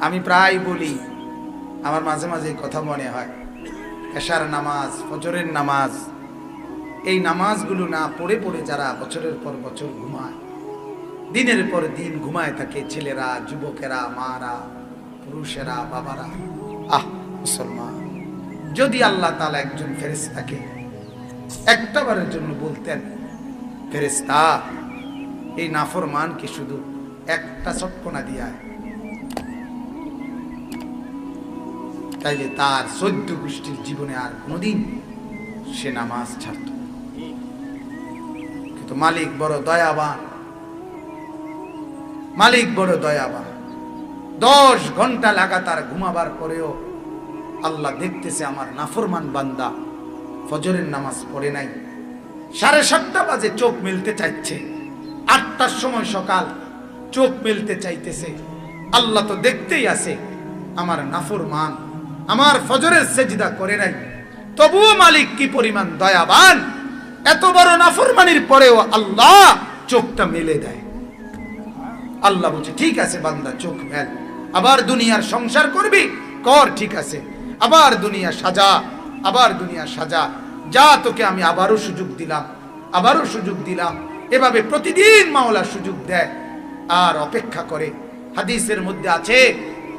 আমি প্রায় বলি, আমার মাঝে মাঝে কথা মনে হয়, এশার নামাজ, ফজরের নামাজ, এই নামাজগুলো না পড়ে পড়ে যারা বছরের পর বছর ঘুমায়, দিনের পর দিন ঘুমায় থাকে, ছেলেরা, যুবকেরা, মারা, পুরুষেরা, বাবারা, মুসলমান, যদি আল্লাহ তাআলা একজন ফেরেশতাকে একটাবারের জন্য বলতেন, ফেরেশতা এই নাফরমানকে শুধু একটা চটকনা দিয়া, তাইলে তার 14 গোষ্ঠীর জীবনে আর কোনোদিন সে নামাজ ছাড়ত। কিন্তু মালিক বড় দয়াবান, মালিক বড় দয়াবান। 10 ঘন্টা লাগাতার ঘুমাবার পরেও আল্লাহ দেখতেছে আমার নাফরমান বান্দা ফজরের নামাজ পড়ে নাই। 7:30 বাজে চোখ মেলতে চাইছে, 8টার সময় সকাল, চোখ মেলতে চাইতেছে। আল্লাহ তো দেখতেই আছে আমার নাফরমান আমার ফজরের সেজদা করে নাই, তবুও মালিক কি পরিমাণ দয়াবান, এত বড় নাফরমানির পরেও আল্লাহ চোখটা মেলে দেয়। আল্লাহ বলছে ঠিক আছে বান্দা, চোখ মেল, আবার দুনিয়ার সংসার করবি, কর, ঠিক আছে, আবার দুনিয়া সাজা, আবার দুনিয়া সাজা, যা তোকে আমি আবারও সুযোগ দিলাম, আবারও সুযোগ দিলাম। এভাবে প্রতিদিন মাওলা সুযোগ দেয় আর অপেক্ষা করে। হাদিসের মধ্যে আছে,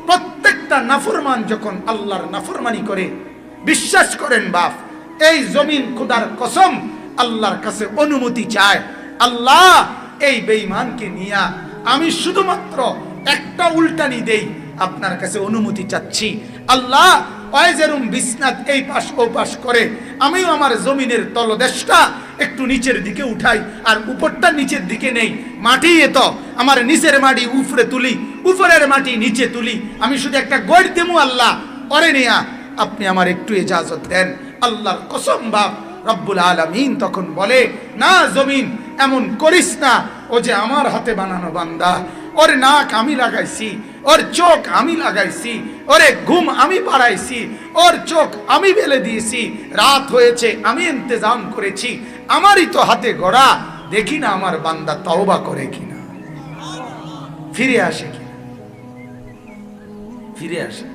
প্রত্যেকটা নাফরমান যখন আল্লাহর নাফরমানি করে, বিশ্বাস করেন বাপ, এই জমিন খোদার কসম আল্লাহর কাছে অনুমতি চায়, আল্লাহ এই বেঈমানকে নিয়া আমি শুধুমাত্র একটা উল্টানি দেই, আপনার কাছে অনুমতি চাচ্ছি, আল্লাহ ওয়াইজেরুম বিসনাত এই পাশ ও পাশ করে আমিও আমার জমিনের তলদেশটা একটু নিচের দিকে উঠাই, আর উপরটা নিচের দিকে নেই, মাটি এত আমার নিচের মাটি উপরে তুলি, উপরের মাটি নিচে তুলি, আমি শুধু একটা গড় দেমু, আল্লাহ পরে নেয়া আপনি আমার একটু ইজাজত দেন। আল্লাহর কসম বাপ রব্বুল আলামিন তখন বলে, না জমিন এমন করিস না, ও যে আমার হাতে বানানো বান্দা, ওর নাক আমি লাগাইছি, ওর চোখ আমি লাগাইছি, ওরে ঘুম আমি পাড়াইছি, ওর চোখ আমি বেলে দিয়েছি, রাত হয়েছে আমি ইন্তজাম করেছি, আমারই তো হাতে গড়া, দেখি না আমার বান্দা তওবা করে কিনা, ফিরে আসে কিনা, ফিরে আসে।